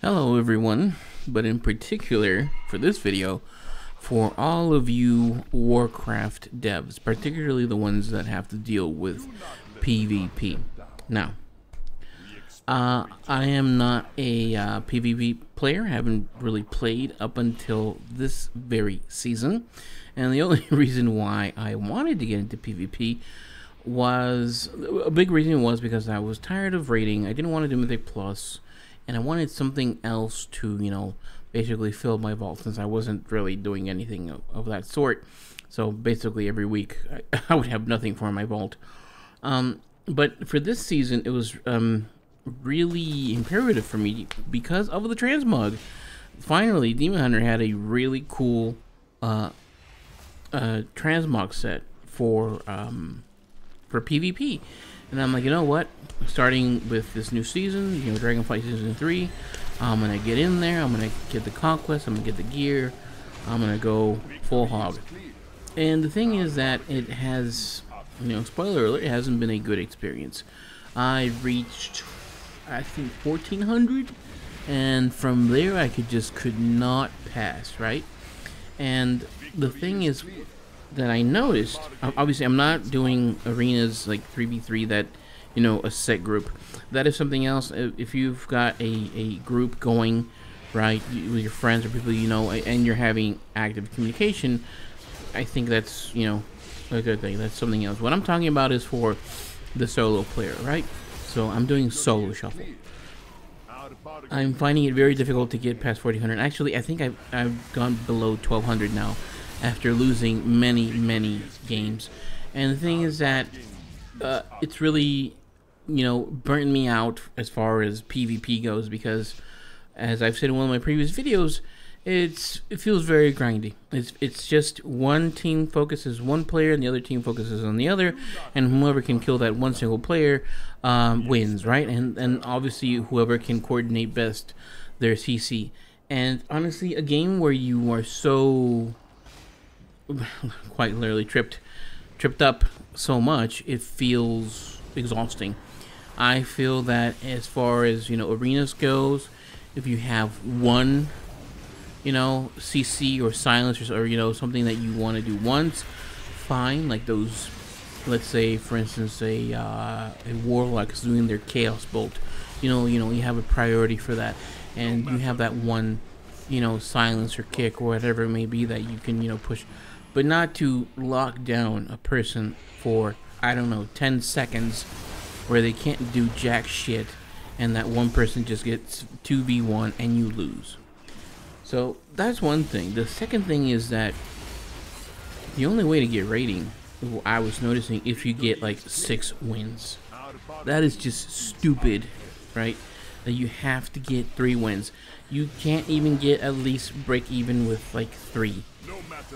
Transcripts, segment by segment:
Hello everyone, but in particular for this video, for all of you Warcraft devs, particularly the ones that have to deal with PvP. Now, I am not a PvP player, haven't really played up until this very season, and the only reason why I wanted to get into PvP was, a big reason was because I was tired of raiding. I didn't want to do Mythic Plus, and I wanted something else to, basically fill my vault, since I wasn't really doing anything of that sort. So basically every week I would have nothing for my vault. But for this season it was really imperative for me because of the transmog. Finally, Demon Hunter had a really cool transmog set for PvP. And I'm like, you know what? Starting with this new season, Dragonflight Season 3, I'm going to get in there, I'm going to get the conquest, I'm going to get the gear, I'm going to go full hog. And the thing is that it has, spoiler alert, it hasn't been a good experience. I reached, I think, 1400, and from there I could not pass, right? And the thing is that I noticed, obviously I'm not doing arenas like 3v3 that, a set group. That is something else. If you've got a group going, right, with your friends or people and you're having active communication, I think that's, a good thing. That's something else. What I'm talking about is for the solo player, right? So I'm doing solo shuffle. I'm finding it very difficult to get past 1400. Actually, I think I've gone below 1200 now after losing many games. And the thing is that it's really, burnt me out as far as PvP goes, because as I've said in one of my previous videos, it feels very grindy. It's just one team focuses one player and the other team focuses on the other, and whoever can kill that one single player wins, right? And obviously whoever can coordinate best their CC. And honestly, a game where you are so quite literally tripped up so much, it feels exhausting. I feel that as far as arenas goes, if you have one CC or silencers, or something that you want to do once, fine. Like those, let's say for instance a warlock is doing their chaos bolt, you have a priority for that, and you have that one silencer kick or whatever it may be that you can push, but not to lock down a person for, I don't know, 10 seconds where they can't do jack shit, and that one person just gets 2v1 and you lose. So that's one thing. The second thing is that the only way to get rating, I was noticing, if you get like 6 wins. That is just stupid, right? That you have to get 3 wins. You can't even get at least break even with like 3.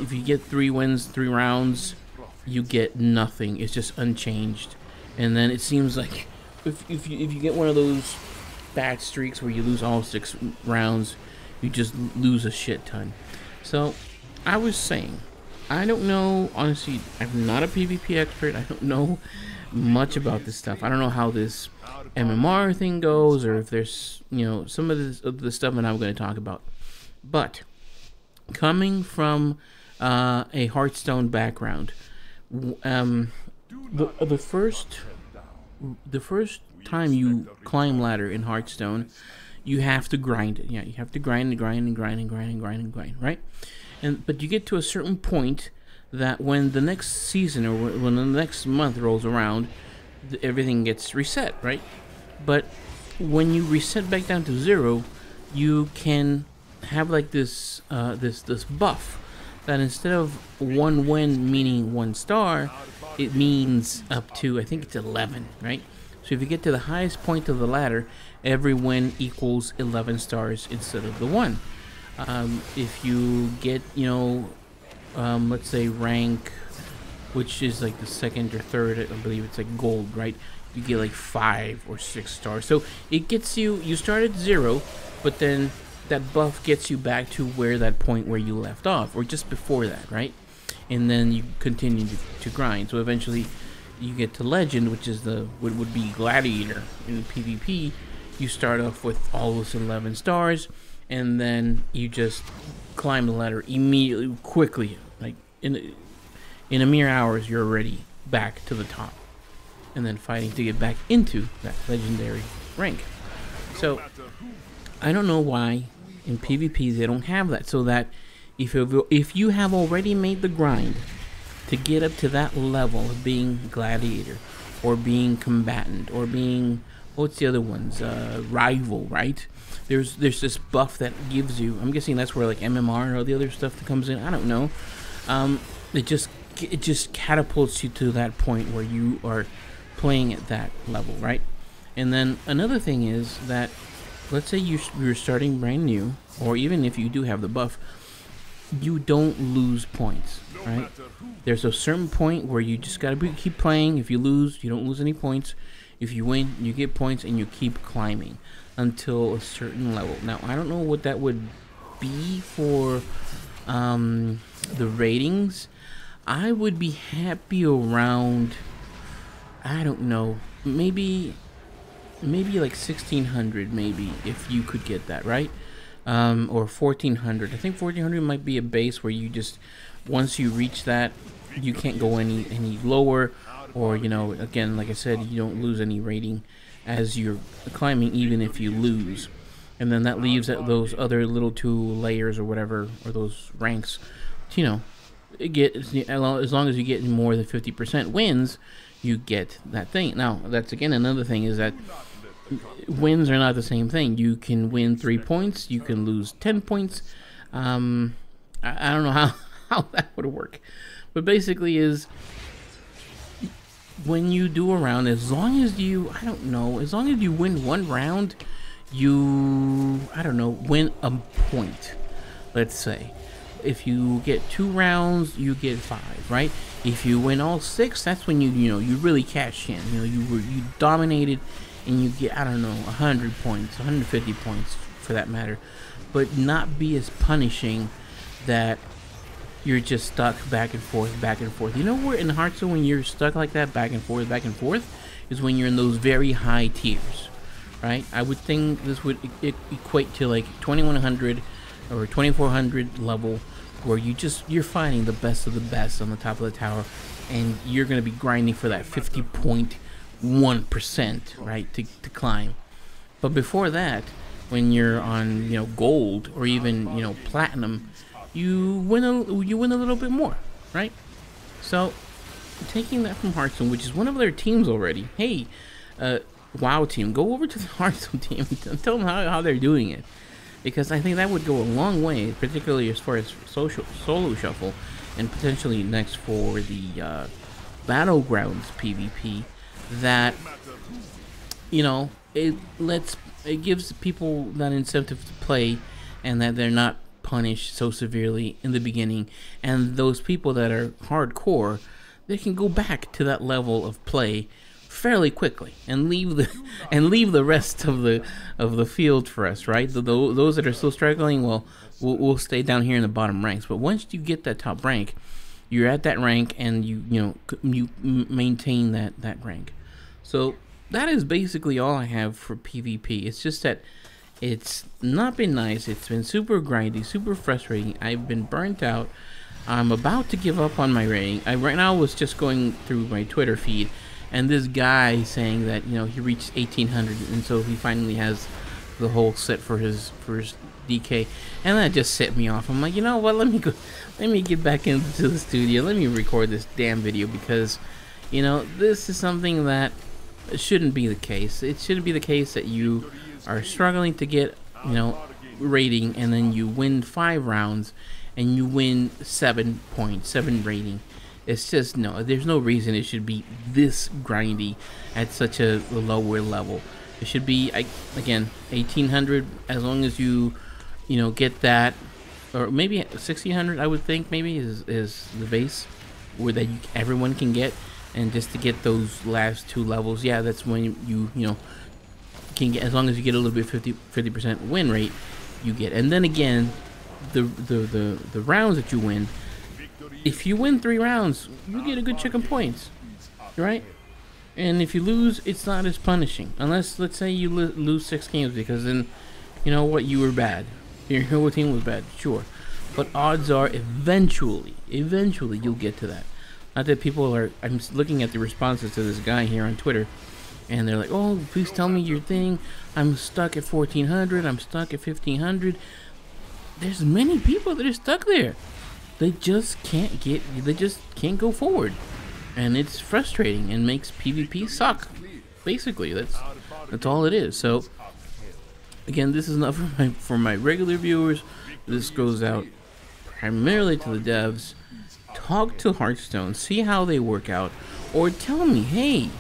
If you get 3 wins, 3 rounds, you get nothing. It's just unchanged. And then it seems like if you get one of those bad streaks where you lose all 6 rounds, you just lose a shit ton. So I was saying, I don't know, honestly, I'm not a PvP expert. I don't know much about this stuff. I don't know how this MMR thing goes, or if there's some of the stuff that I'm going to talk about. But coming from a Hearthstone background, the first time you climb ladder in Hearthstone, you have to grind it. Yeah, you have to grind, right? But you get to a certain point that when the next season or when the next month rolls around, everything gets reset, right? But when you reset back down to 0, you can have like this this buff that instead of 1 win meaning 1 star, it means up to, I think it's 11, right? So if you get to the highest point of the ladder, every win equals 11 stars instead of the 1. If you get, let's say rank, which is like the 2nd or 3rd, I believe it's like gold, right? You get like 5 or 6 stars. So it gets you start at 0, but then that buff gets you back to that point where you left off, or just before that, right? And then you continue to grind. So eventually you get to legend, which is what would be gladiator in PvP, you start off with all those 11 stars, and then you just climb the ladder immediately, quickly, like in a mere hours, you're already back to the top, and then fighting to get back into that legendary rank. So I don't know why in PvP they don't have that, so that if you have already made the grind to get up to that level of being gladiator, or being combatant, or being, what's the other ones, rival, right? There's this buff that gives you, I'm guessing that's where like MMR and all the other stuff that comes in, I don't know. It just catapults you to that point where you are playing at that level, right? And then another thing is that, let's say you're starting brand new, or even if you do have the buff, you don't lose points, right? There's a certain point where you just gotta keep playing. If you lose, you don't lose any points. If you win, you get points, and you keep climbing until a certain level. Now, I don't know what that would be for the ratings. I would be happy around, I don't know, maybe like 1600, maybe, if you could get that, right? Or 1400. I think 1400 might be a base where you just, once you reach that, you can't go any lower, or, you know, again, like I said, you don't lose any rating as you're climbing, even if you lose. And then that leaves those other little 2 layers or whatever, or those ranks, you know, as long as you get more than 50% wins, you get that thing. Now, that's again another thing, is that wins are not the same thing. You can win 3 points, you can lose 10 points. I don't know how that would work, but basically is, when you do a round, as long as you, I don't know, as long as you win 1 round, you, I don't know, win a point. Let's say if you get 2 rounds, you get 5, right? If you win all 6, that's when you really cash in. You know, you dominated, and you get, I don't know, 100 points, 150 points for that matter, but not be as punishing that you're just stuck back and forth, back and forth. You know where in Hearthstone, when you're stuck like that, back and forth, is when you're in those very high tiers, right? I would think this would equate to like 2100 or 2400 level, where you're finding the best of the best on the top of the tower, and you're going to be grinding for that 50.1%, right, to climb. But before that, when you're on, you know, gold, or even, you know, platinum, you win a little bit more, right? So taking that from Hearthstone, which is one of their teams already, hey, WoW team, go over to the Hearthstone team and tell them how they're doing it, because I think that would go a long way, particularly as far as solo shuffle, and potentially next for the Battlegrounds PvP. That, you know, it gives people that incentive to play, and that they're not punished so severely in the beginning, and those people that are hardcore, they can go back to that level of play fairly quickly, and leave the rest of the field for us, right? Those that are still struggling, well, we'll stay down here in the bottom ranks. But once you get that top rank, you're at that rank, and you maintain that rank. So that is basically all I have for PvP. It's just that it's not been nice. It's been super grindy, super frustrating. I've been burnt out. I'm about to give up on my rating. Right now was just going through my Twitter feed, and this guy saying that, you know, he reached 1800, and so he finally has the whole set for his DK, and that just set me off. I'm like, you know what? Let me get back into the studio. Let me record this damn video, because, you know, this is something that shouldn't be the case. It shouldn't be the case that you are struggling to get, you know, rating, and then you win 5 rounds and you win 7 points, 7 rating. It's just, no, there's no reason it should be this grindy at such a lower level. It should be, again, 1800, as long as you know, get that, or maybe 1600, I would think, maybe is the base where that everyone can get. And just to get those last 2 levels, yeah, that's when you know, can get, as long as you get a little bit 50% win rate, you get. And then again, the rounds that you win, if you win 3 rounds, you get a good chunk of points, right? And if you lose, it's not as punishing. Unless, let's say, you lose 6 games, because then, you know what, you were bad. Your whole team was bad, sure. But odds are, eventually, you'll get to that. Not that people are. I'm looking at the responses to this guy here on Twitter, and they're like, "Oh, please tell me your thing. I'm stuck at 1400. I'm stuck at 1500." There's many people that are stuck there. They just can't get. They just can't go forward, and it's frustrating and makes PvP suck. Basically, that's all it is. So, again, this is not for my regular viewers. This goes out primarily to the devs. Talk to Hearthstone, see how they work out, or tell me, hey,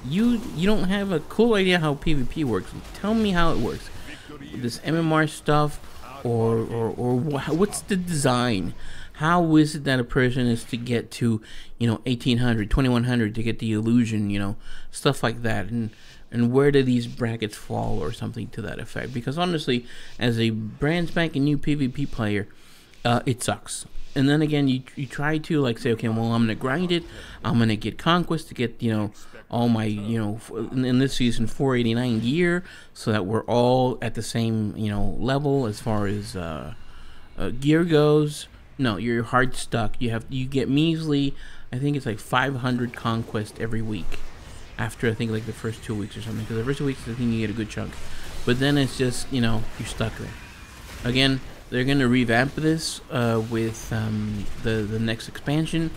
you don't have a cool idea how PvP works. Tell me how it works. This MMR stuff, or what's the design? How is it that a person is to get to, 1800, 2100 to get the illusion, stuff like that, and where do these brackets fall, or something to that effect? Because honestly, as a brand spanking new PvP player, it sucks. And then again, you try to say, okay, well, I'm gonna grind it. I'm gonna get conquest to get all my in this season 489 gear, so that we're all at the same level as far as gear goes. No, you're hard stuck. You get measly. I think it's like 500 conquest every week. After I think the first 2 weeks or something, because the first 2 weeks I think you get a good chunk, but then it's just you're stuck there. Again, they're going to revamp this with the next expansion.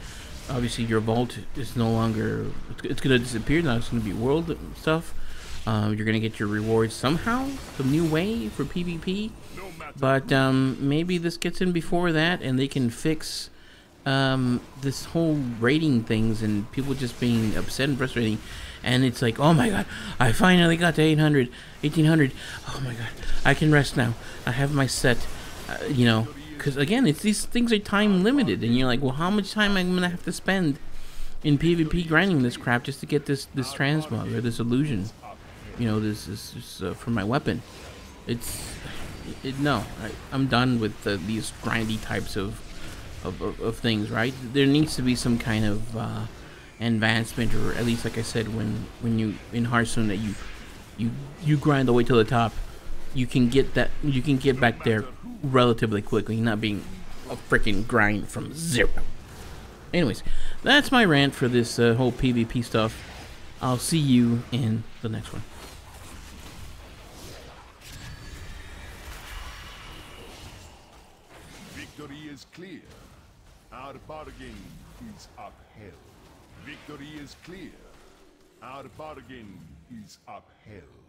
Obviously, your vault is no longer. It's going to disappear now. It's going to be world stuff. You're going to get your rewards somehow, some new way for PvP. But maybe this gets in before that, and they can fix this whole rating things and people just being upset and frustrating. And it's like, oh my god, I finally got to 800, 1800. Oh my god, I can rest now. I have my set. Because again, these things are time limited, and you're like, well, how much time am I gonna have to spend in PvP grinding this crap just to get this transmog or this illusion? This for my weapon. I'm done with these grindy types of things. Right? There needs to be some kind of advancement, or at least, like I said, when you in Hearthstone that you grind the way to the top. You can get back there relatively quickly, not being a freaking grind from zero. Anyways, that's my rant for this whole PvP stuff. I'll see you in the next one. Victory is clear. Our bargain is upheld. Victory is clear. Our bargain is upheld.